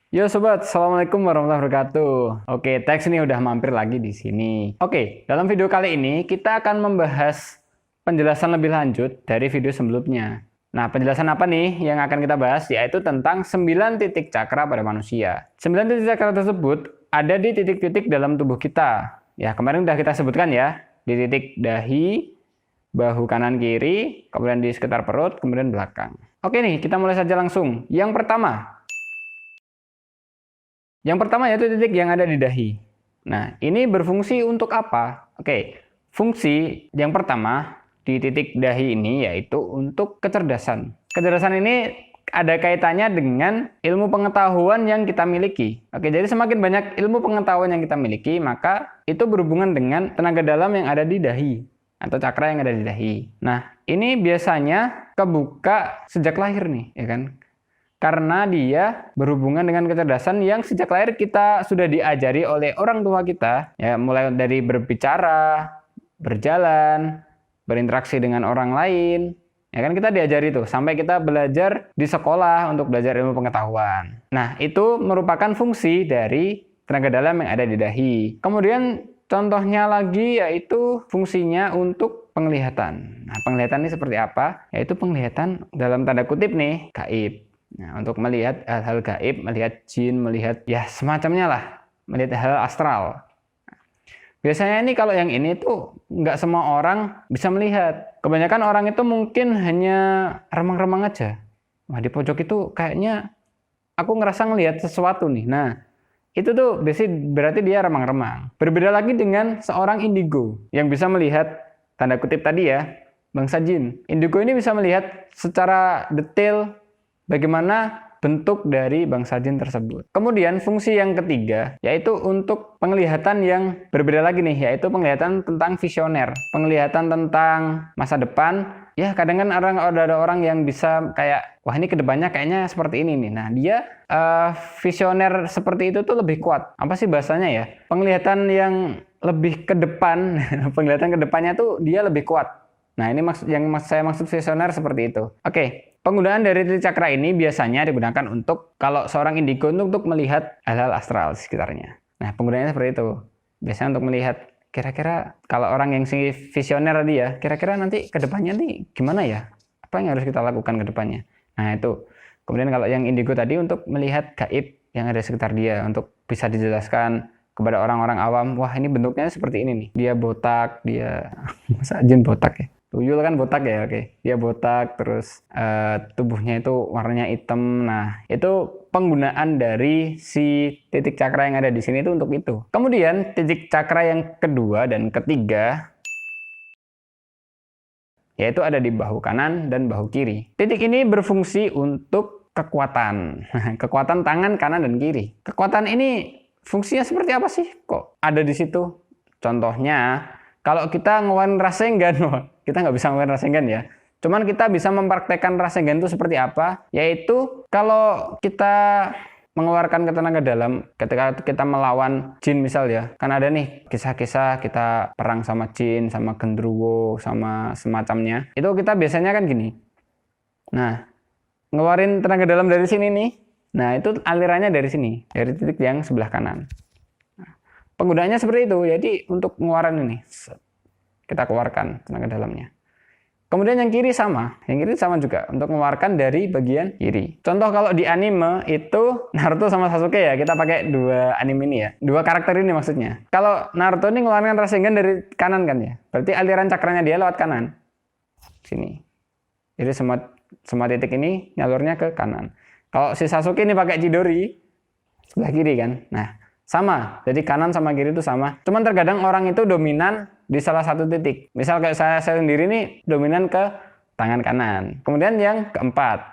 Yo sobat, assalamualaikum warahmatullahi wabarakatuh. Oke, teks ini udah mampir lagi di sini. Oke, dalam video kali ini kita akan membahas penjelasan lebih lanjut dari video sebelumnya. Nah, penjelasan apa nih yang akan kita bahas? Yaitu tentang 9 titik cakra pada manusia. 9 titik cakra tersebut ada di titik-titik dalam tubuh kita. Ya, kemarin udah kita sebutkan ya, di titik dahi, bahu kanan kiri, kemudian di sekitar perut, kemudian belakang. Oke nih, kita mulai saja langsung. Yang pertama yaitu titik yang ada di dahi. Nah, ini berfungsi untuk apa? Oke, fungsi yang pertama di titik dahi ini yaitu untuk kecerdasan. Kecerdasan ini ada kaitannya dengan ilmu pengetahuan yang kita miliki. Oke, jadi semakin banyak ilmu pengetahuan yang kita miliki, maka itu berhubungan dengan tenaga dalam yang ada di dahi atau cakra yang ada di dahi. Nah, ini biasanya kebuka sejak lahir nih, ya kan? Karena dia berhubungan dengan kecerdasan yang sejak lahir kita sudah diajari oleh orang tua kita, ya mulai dari berbicara, berjalan, berinteraksi dengan orang lain, ya kan kita diajari tuh sampai kita belajar di sekolah untuk belajar ilmu pengetahuan. Nah, itu merupakan fungsi dari tenaga dalam yang ada di dahi. Kemudian contohnya lagi yaitu fungsinya untuk penglihatan. Nah, penglihatan ini seperti apa? Yaitu penglihatan dalam tanda kutip nih, gaib. Nah, untuk melihat hal-hal gaib, melihat jin, melihat ya semacamnya lah, melihat hal astral. Biasanya ini kalau yang ini tuh nggak semua orang bisa melihat. Kebanyakan orang itu mungkin hanya remang-remang aja. Wah, di pojok itu kayaknya aku ngerasa ngelihat sesuatu nih. Nah, itu tuh berarti dia remang-remang. Berbeda lagi dengan seorang indigo yang bisa melihat tanda kutip tadi ya, bangsa jin. Indigo ini bisa melihat secara detail bagaimana bentuk dari bangsa jin tersebut. Kemudian fungsi yang ketiga yaitu untuk penglihatan yang berbeda lagi nih, yaitu penglihatan tentang visioner, penglihatan tentang masa depan. Ya kadang kan ada orang yang bisa kayak, wah ini kedepannya kayaknya seperti ini nih. Nah dia visioner seperti itu tuh lebih kuat. Apa sih bahasanya ya? Penglihatan yang lebih ke depan, penglihatan ke depannya tuh dia lebih kuat. Nah ini saya maksud visioner seperti itu. Oke. Penggunaan dari titik cakra ini biasanya digunakan untuk kalau seorang indigo untuk melihat hal-hal astral di sekitarnya. Nah, penggunaannya seperti itu. Biasanya untuk melihat kira-kira kalau orang yang visioner tadi ya, kira-kira nanti ke depannya nih gimana ya? Apa yang harus kita lakukan ke depannya? Nah, itu. Kemudian kalau yang indigo tadi untuk melihat gaib yang ada di sekitar dia, untuk bisa dijelaskan kepada orang-orang awam, wah ini bentuknya seperti ini nih. Dia botak, dia masa jin botak ya? Tuyul kan botak ya, oke. Dia botak, terus tubuhnya itu warnanya hitam. Nah, itu penggunaan dari si titik cakra yang ada di sini itu untuk itu. Kemudian titik cakra yang kedua dan ketiga yaitu ada di bahu kanan dan bahu kiri. Titik ini berfungsi untuk kekuatan. Kekuatan tangan kanan dan kiri. Kekuatan ini fungsinya seperti apa sih? Kok ada di situ? Contohnya, kalau kita ngeluarin rasengan, kita nggak bisa ngeluarin rasengan ya. Cuman kita bisa mempraktekkan rasengan itu seperti apa? Yaitu kalau kita mengeluarkan tenaga dalam ketika kita melawan jin misal ya. Kan ada nih kisah-kisah kita perang sama jin, sama gendruwo, sama semacamnya. Itu kita biasanya kan gini. Nah, ngeluarin tenaga dalam dari sini nih. Nah, itu alirannya dari sini, dari titik yang sebelah kanan. Penggunaannya seperti itu. Jadi untuk mengeluarkan ini kita keluarkan tenaga dalamnya. Kemudian yang kiri sama juga untuk mengeluarkan dari bagian kiri. Contoh kalau di anime itu Naruto sama Sasuke ya, kita pakai dua anime ini ya, dua karakter ini maksudnya. Kalau Naruto ini mengeluarkan Rasengan dari kanan kan ya, berarti aliran cakranya dia lewat kanan, sini. Jadi semua titik ini nyalurnya ke kanan. Kalau si Sasuke ini pakai Chidori, sebelah kiri kan. Nah, sama, jadi kanan sama kiri itu sama. Cuman terkadang orang itu dominan di salah satu titik. Misal kayak saya sendiri nih dominan ke tangan kanan. Kemudian yang keempat.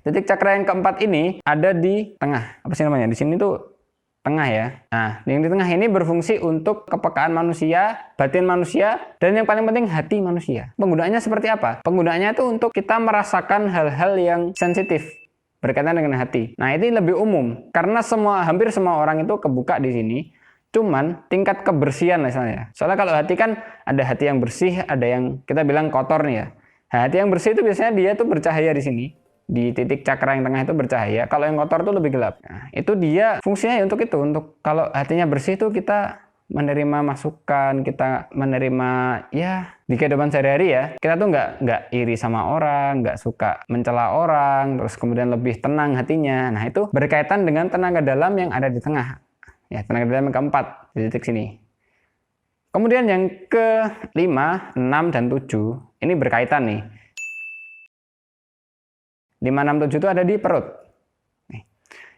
Titik cakra yang keempat ini ada di tengah. Apa sih namanya? Di sini tuh tengah ya. Nah, yang di tengah ini berfungsi untuk kepekaan manusia, batin manusia, dan yang paling penting hati manusia. Penggunaannya seperti apa? Penggunaannya itu untuk kita merasakan hal-hal yang sensitif berkaitan dengan hati. Nah, ini lebih umum karena hampir semua orang itu kebuka di sini. Cuman tingkat kebersihan misalnya. Soalnya kalau hati kan ada hati yang bersih, ada yang kita bilang kotor nih ya. Hati yang bersih itu biasanya dia tuh bercahaya di sini. di titik cakra yang tengah itu bercahaya, kalau yang kotor itu lebih gelap. Nah, itu dia fungsinya ya untuk itu, untuk kalau hatinya bersih itu kita menerima masukan, kita menerima ya di kehidupan sehari-hari ya, kita tuh nggak iri sama orang, nggak suka mencela orang, terus kemudian lebih tenang hatinya. Nah itu berkaitan dengan tenaga dalam yang ada di tengah, ya tenaga dalam yang keempat di titik sini. Kemudian yang ke-5, 6, dan 7 ini berkaitan nih. 5, 6, 7 itu ada di perut.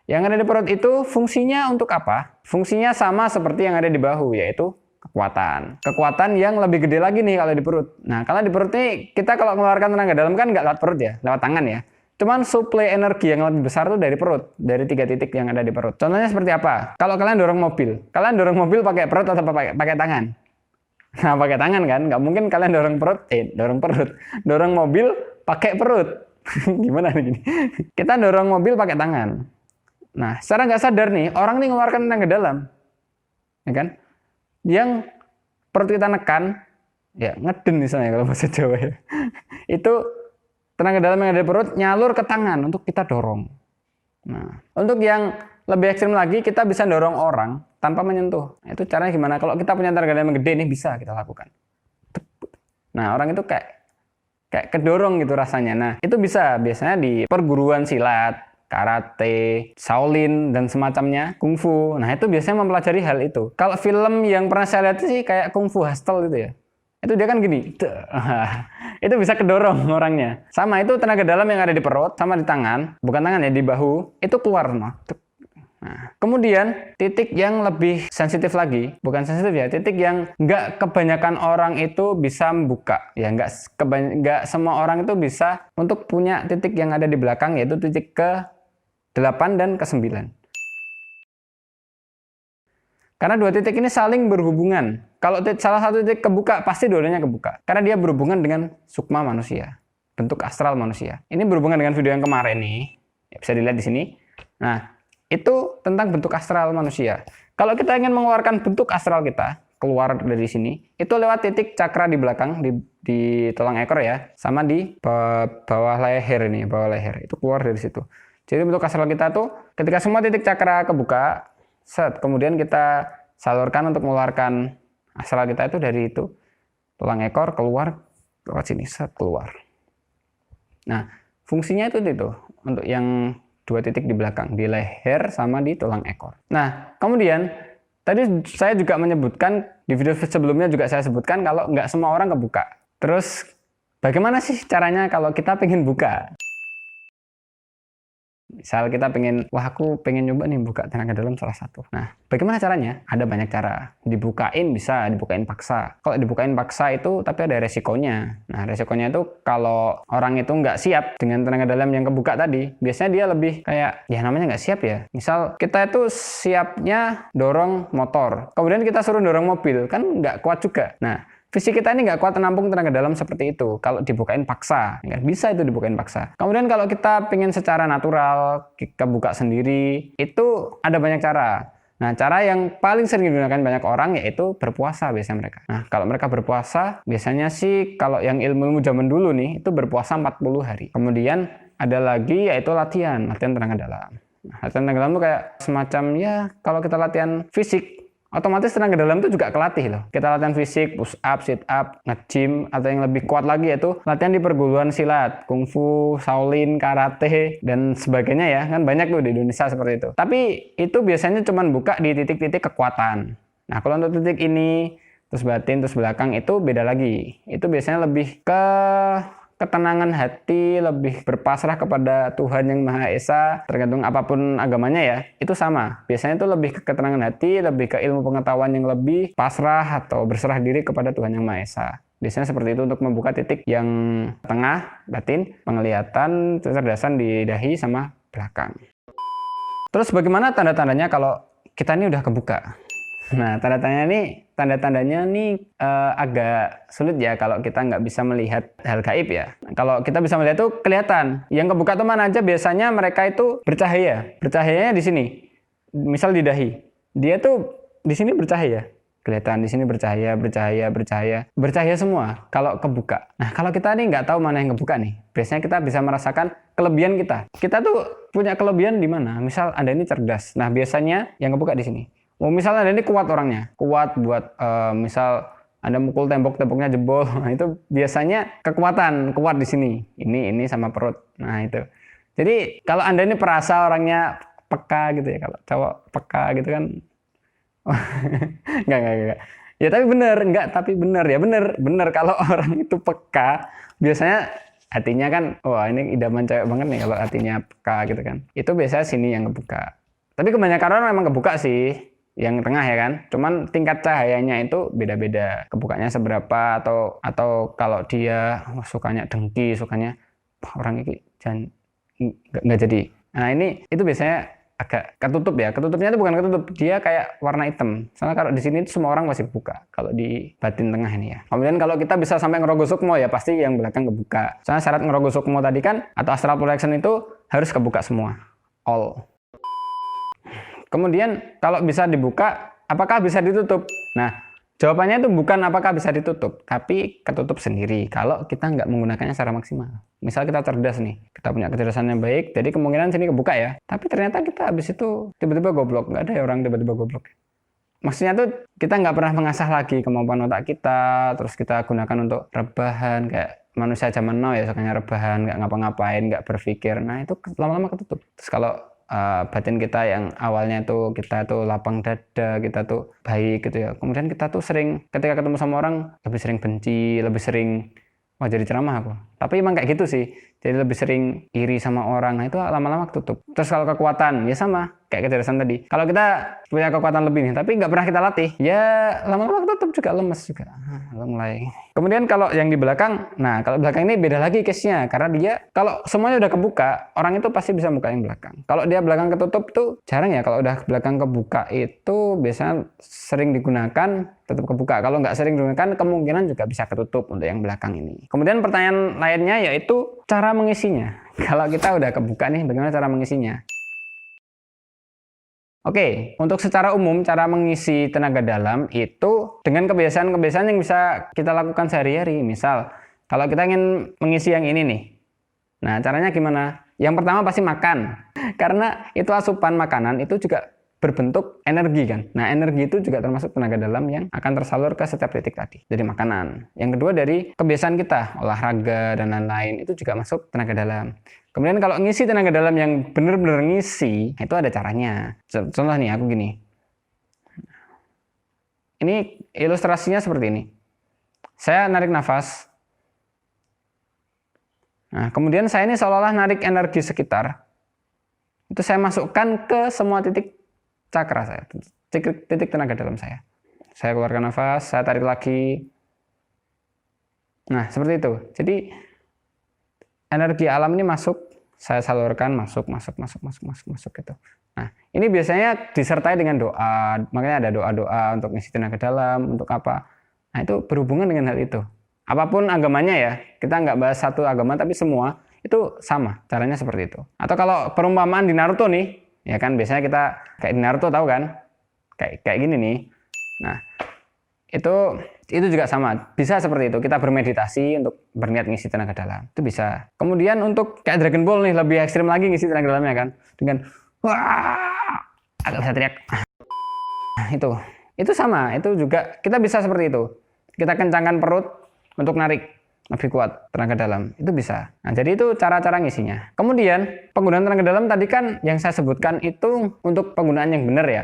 Yang ada di perut itu fungsinya untuk apa? Fungsinya sama seperti yang ada di bahu, yaitu kekuatan. Kekuatan yang lebih gede lagi nih kalau di perut. Nah, kalau di perut ini kita kalau mengeluarkan tenaga dalam kan nggak lewat perut ya, lewat tangan ya. Cuman suplai energi yang lebih besar tuh dari perut, dari 3 titik yang ada di perut. Contohnya seperti apa? Kalau kalian dorong mobil pakai perut atau pakai tangan? Nah, pakai tangan kan? Nggak mungkin kalian dorong mobil pakai perut. Gimana nih gini? Kita dorong mobil pakai tangan. Nah, secara nggak sadar nih, orang ini mengeluarkan tenaga dalam, ya kan? Yang perut kita nekan, ya ngeden misalnya kalau bahasa Jawa ya. Itu tenaga dalam yang ada di perut nyalur ke tangan untuk kita dorong. Nah, untuk yang lebih ekstrim lagi, kita bisa dorong orang tanpa menyentuh. Nah, itu caranya gimana? Kalau kita punya tenaga dalam yang gede nih bisa kita lakukan. Nah, orang itu kayak kedorong gitu rasanya. Nah, itu bisa biasanya di perguruan silat, karate, Shaolin, dan semacamnya, kungfu. Nah, itu biasanya mempelajari hal itu. Kalau film yang pernah saya lihat sih kayak kungfu hustle gitu ya. Itu dia kan gini. Itu bisa kedorong orangnya. Sama itu tenaga dalam yang ada di perut, sama di tangan, bukan tangan ya, di bahu, itu keluar. Nah, kemudian titik yang lebih sensitif lagi, bukan sensitif ya, titik yang nggak kebanyakan orang itu bisa membuka, ya nggak semua orang itu bisa untuk punya titik yang ada di belakang, yaitu titik ke-8 dan ke-9. Karena dua titik ini saling berhubungan. Kalau salah satu titik kebuka, pasti dua-duanya kebuka. Karena dia berhubungan dengan sukma manusia, bentuk astral manusia. Ini berhubungan dengan video yang kemarin nih, ya, bisa dilihat di sini. Nah, itu tentang bentuk astral manusia. Kalau kita ingin mengeluarkan bentuk astral kita keluar dari sini, itu lewat titik cakra di belakang, di tulang ekor ya, sama di bawah leher ini, bawah leher. Itu keluar dari situ. Jadi bentuk astral kita tuh ketika semua titik cakra kebuka, kemudian kita salurkan untuk mengeluarkan astral kita itu dari itu tulang ekor keluar lewat sini, keluar. Nah, fungsinya itu untuk yang 2 titik di belakang, di leher sama di tulang ekor. Nah, kemudian tadi saya juga menyebutkan, di video sebelumnya juga saya sebutkan kalau nggak semua orang kebuka. Terus bagaimana sih caranya kalau kita pengen buka? Misal kita aku pengen nyoba nih buka tenaga dalam salah satu. Nah, bagaimana caranya? Ada banyak cara. Dibukain bisa, dibukain paksa. Kalau dibukain paksa itu tapi ada resikonya. Nah, resikonya itu kalau orang itu nggak siap dengan tenaga dalam yang kebuka tadi, biasanya dia lebih kayak, ya namanya nggak siap ya. Misal kita itu siapnya dorong motor, kemudian kita suruh dorong mobil, kan nggak kuat juga. Nah, fisik kita ini nggak kuat menampung tenaga dalam seperti itu. Kalau dibukain paksa, nggak bisa itu dibukain paksa. Kemudian kalau kita pengen secara natural, kita buka sendiri, itu ada banyak cara. Nah, cara yang paling sering digunakan banyak orang yaitu berpuasa biasanya mereka. Nah, kalau mereka berpuasa, biasanya sih kalau yang ilmu zaman dulu nih, itu berpuasa 40 hari. Kemudian ada lagi yaitu latihan tenaga dalam. Nah, latihan tenaga dalam itu kayak semacam ya, kalau kita latihan fisik, otomatis tenaga dalam itu juga kelatih loh. Kita latihan fisik, push up, sit up, nge-gym, atau yang lebih kuat lagi yaitu latihan di perguruan silat, kungfu, Shaolin, karate, dan sebagainya ya. Kan banyak tuh di Indonesia seperti itu. Tapi itu biasanya cuma buka di titik-titik kekuatan. Nah, kalau untuk titik ini, terus batin, terus belakang, itu beda lagi. Itu biasanya lebih ke ketenangan hati, lebih berpasrah kepada Tuhan Yang Maha Esa, tergantung apapun agamanya ya, itu sama. Biasanya itu lebih ke ketenangan hati, lebih ke ilmu pengetahuan yang lebih pasrah atau berserah diri kepada Tuhan Yang Maha Esa. Biasanya seperti itu untuk membuka titik yang tengah, batin, penglihatan, kecerdasan di dahi sama belakang. Terus bagaimana tanda-tandanya kalau kita ini udah kebuka? Nah, tanda-tandanya nih agak sulit ya kalau kita nggak bisa melihat hal gaib ya. Kalau kita bisa melihat tuh kelihatan. Yang kebuka tuh mana aja, biasanya mereka itu bercahaya. Bercahayanya di sini. Misal di dahi. Dia tuh di sini bercahaya. Kelihatan di sini bercahaya, bercahaya, bercahaya, bercahaya semua kalau kebuka. Nah, kalau kita nih nggak tahu mana yang kebuka nih, biasanya kita bisa merasakan kelebihan kita. Kita tuh punya kelebihan di mana? Misal Anda ini cerdas. Nah, biasanya yang kebuka di sini. Oh, misal Anda ini kuat orangnya, kuat buat misal Anda mukul tembok, temboknya jebol. Nah, itu biasanya kekuatan, kuat di sini. Ini sama perut. Nah, itu. Jadi, kalau Anda ini perasa orangnya peka gitu ya, kalau cowok peka gitu kan. Enggak. Ya tapi bener, enggak tapi bener ya, bener kalau orang itu peka, biasanya hatinya kan, wah ini idaman cewek banget nih kalau hatinya peka gitu kan. Itu biasanya sini yang kebuka. Tapi kebanyakan orang memang kebuka sih, yang tengah ya kan. Cuman tingkat cahayanya itu beda-beda. Kebukanya seberapa atau kalau dia sukanya dengki, sukanya orang ini jangan nggak jadi. Nah ini itu biasanya agak ketutup ya. Ketutupnya itu bukan ketutup, dia kayak warna hitam. Soalnya kalau di sini semua orang pasti buka. Kalau di batin tengah ini ya. Kemudian kalau kita bisa sampai ngerogoh sukmo ya pasti yang belakang kebuka. Soalnya syarat ngerogoh sukmo tadi kan atau astral projection itu harus kebuka semua. All. Kemudian kalau bisa dibuka, apakah bisa ditutup? Nah, jawabannya itu bukan apakah bisa ditutup, tapi ketutup sendiri kalau kita nggak menggunakannya secara maksimal. Misal kita cerdas nih, kita punya kecerdasan yang baik, jadi kemungkinan sini kebuka ya. Tapi ternyata kita habis itu tiba-tiba goblok, nggak ada ya orang tiba-tiba goblok. Maksudnya tuh kita nggak pernah mengasah lagi kemampuan otak kita, terus kita gunakan untuk rebahan, kayak manusia zaman now ya sukanya rebahan, nggak ngapa-ngapain, nggak berpikir. Nah itu lama-lama ketutup. Terus kalau batin kita yang awalnya tuh kita tuh lapang dada, kita tuh baik gitu ya. Kemudian kita tuh sering ketika ketemu sama orang lebih sering benci, lebih sering wah jadi ceramah aku. Tapi emang kayak gitu sih. Jadi lebih sering iri sama orang. Nah itu lama-lama ketutup. Terus kalau kekuatan ya sama kayak kecerdasan tadi. Kalau kita punya kekuatan lebih nih, tapi nggak pernah kita latih, ya lama-lama ketutup juga, lemes juga. Mulai. Kemudian kalau yang di belakang, nah kalau belakang ini beda lagi case-nya. Karena dia kalau semuanya udah kebuka, orang itu pasti bisa buka yang belakang. Kalau dia belakang ketutup tuh jarang ya. Kalau udah belakang kebuka itu biasanya sering digunakan tetap kebuka. Kalau nggak sering digunakan kemungkinan juga bisa ketutup untuk yang belakang ini. Kemudian pertanyaan lainnya yaitu cara mengisinya. Kalau kita udah kebuka nih, bagaimana cara mengisinya? Oke, untuk secara umum cara mengisi tenaga dalam itu dengan kebiasaan-kebiasaan yang bisa kita lakukan sehari-hari. Misal, kalau kita ingin mengisi yang ini nih. Nah, caranya gimana? Yang pertama pasti makan. Karena itu asupan makanan itu juga berbentuk energi kan. Nah, energi itu juga termasuk tenaga dalam yang akan tersalur ke setiap titik tadi dari makanan. Yang kedua dari kebiasaan kita, olahraga dan lain-lain itu juga masuk tenaga dalam. Kemudian kalau ngisi tenaga dalam yang benar-benar ngisi, itu ada caranya. Contoh nih, aku gini. Ini ilustrasinya seperti ini. Saya narik nafas. Nah, kemudian saya ini seolah-olah narik energi sekitar. Itu saya masukkan ke semua titik cakra saya, titik tenaga dalam saya. Saya keluarkan nafas, saya tarik lagi. Nah, seperti itu. Jadi energi alam ini masuk, saya salurkan, masuk gitu. Nah, ini biasanya disertai dengan doa. Makanya ada doa-doa untuk ngisi tenaga dalam, untuk apa. Nah, itu berhubungan dengan hal itu. Apapun agamanya ya, kita nggak bahas satu agama, tapi semua itu sama, caranya seperti itu. Atau kalau perumpamaan di Naruto nih, ya kan biasanya kita kayak di Naruto tahu kan? Kayak gini nih. Nah, itu juga sama. Bisa seperti itu. Kita bermeditasi untuk berniat ngisi tenaga dalam. Itu bisa. Kemudian untuk kayak Dragon Ball nih lebih ekstrim lagi ngisi tenaga dalamnya kan. Dengan wah, agak bisa teriak. Nah, itu sama. Itu juga kita bisa seperti itu. Kita kencangkan perut untuk narik lebih kuat tenaga dalam. Itu bisa. Nah, jadi itu cara-cara ngisinya. Kemudian penggunaan tenaga dalam tadi kan yang saya sebutkan itu untuk penggunaan yang benar ya.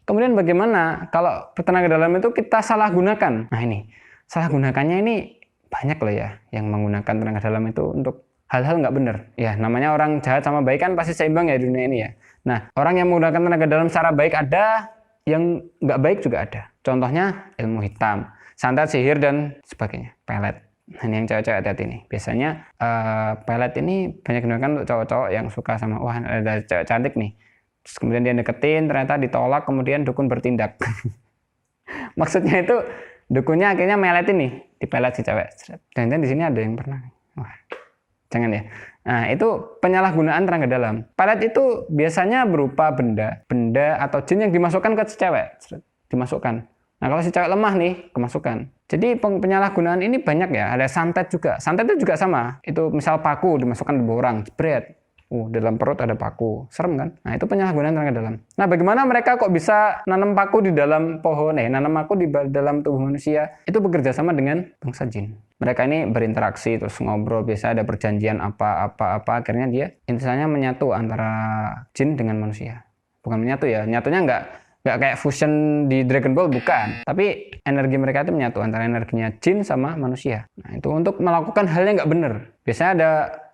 Kemudian bagaimana kalau tenaga dalam itu kita salah gunakan? Nah ini, salah gunakannya ini banyak loh ya yang menggunakan tenaga dalam itu untuk hal-hal nggak benar. Ya namanya orang jahat sama baik kan pasti seimbang ya di dunia ini ya. Nah orang yang menggunakan tenaga dalam secara baik ada, yang nggak baik juga ada. Contohnya ilmu hitam, santet, sihir dan sebagainya, pelet. Nah ini yang cewek-cewek hati-hati nih. Biasanya pelet ini banyak digunakan untuk cowok-cowok yang suka sama wah ada cewek cantik nih. Terus kemudian dia deketin, ternyata ditolak, kemudian dukun bertindak. Maksudnya itu dukunnya akhirnya meletin nih, dipelet si cewek. Dan di sini ada yang pernah. Wah, jangan ya. Nah, itu penyalahgunaan tenaga dalam. Pelet itu biasanya berupa benda atau jin yang dimasukkan ke si cewek. Dimasukkan. Nah, kalau si cewek lemah nih, kemasukan. Jadi penyalahgunaan ini banyak ya. Ada santet juga. Santet itu juga sama. Itu misal paku dimasukkan di orang, jebret. Dalam perut ada paku. Serem kan? Nah, itu penyalahgunaan tenaga dalam. Nah, bagaimana mereka kok bisa nanam paku di dalam pohon? Nanam paku di dalam tubuh manusia. Itu bekerja sama dengan bangsa jin. Mereka ini berinteraksi, terus ngobrol. Biasa ada perjanjian apa-apa. Akhirnya dia intinya menyatu antara jin dengan manusia. Bukan menyatu ya. Nyatunya nggak kayak fusion di Dragon Ball, bukan. Tapi energi mereka itu menyatu antara energinya jin sama manusia. Nah, itu untuk melakukan hal yang nggak benar. Biasanya ada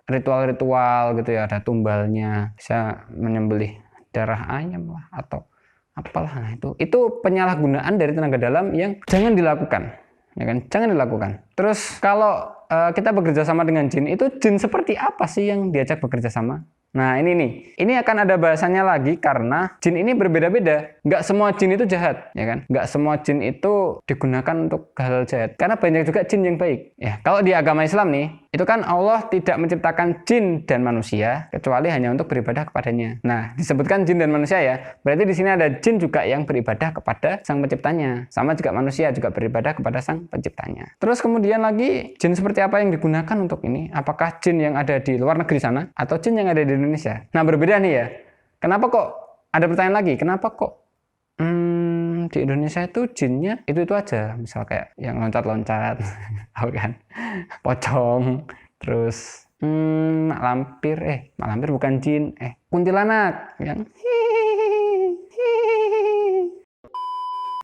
ritual-ritual gitu ya, ada tumbalnya, bisa menyembelih darah ayam lah atau apalah. Nah, itu penyalahgunaan dari tenaga dalam yang jangan dilakukan, ya kan? Jangan dilakukan. Terus kalau kita bekerja sama dengan jin, itu jin seperti apa sih yang diajak bekerja sama? Nah, ini akan ada bahasanya lagi karena jin ini berbeda-beda. Nggak semua jin itu jahat, ya kan? Nggak semua jin itu digunakan untuk hal jahat. Karena banyak juga jin yang baik. Ya, kalau di agama Islam nih, itu kan Allah tidak menciptakan jin dan manusia kecuali hanya untuk beribadah kepadanya. Nah, disebutkan jin dan manusia ya. Berarti di sini ada jin juga yang beribadah kepada sang penciptanya. Sama juga manusia juga beribadah kepada sang penciptanya. Terus kemudian lagi, jin seperti apa yang digunakan untuk ini? Apakah jin yang ada di luar negeri sana atau jin yang ada di Indonesia? Nah, berbeda nih ya. Kenapa kok ada pertanyaan lagi? Kenapa kok di Indonesia itu jinnya itu aja, misal kayak yang loncat-loncat, tahu kan? Pocong, terus mak lampir bukan jin, kuntilanak yang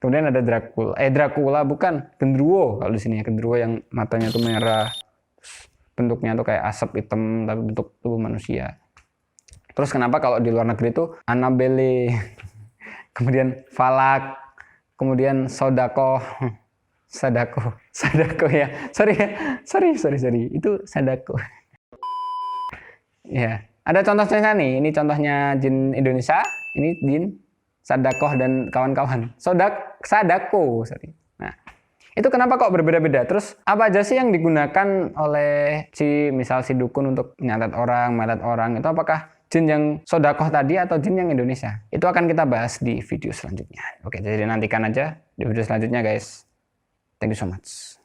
kemudian ada Dracula bukan, genderuwo kalau di sini ya, genderuwo yang matanya tuh merah, bentuknya tuh kayak asap hitam tapi bentuk tubuh manusia. Terus kenapa kalau di luar negeri itu Annabelle, kemudian Falak, kemudian Sadako ya, sorry, itu Sadako. Ya, ada contohnya nih, ini contohnya jin Indonesia, ini jin Sadako dan kawan-kawan. Sadako, sorry. Nah, itu kenapa kok berbeda-beda? Terus apa aja sih yang digunakan oleh misal si dukun untuk melet orang, itu apakah jin yang sodakoh tadi atau jin yang Indonesia? Itu akan kita bahas di video selanjutnya. Oke, jadi nantikan aja di video selanjutnya guys. Thank you so much.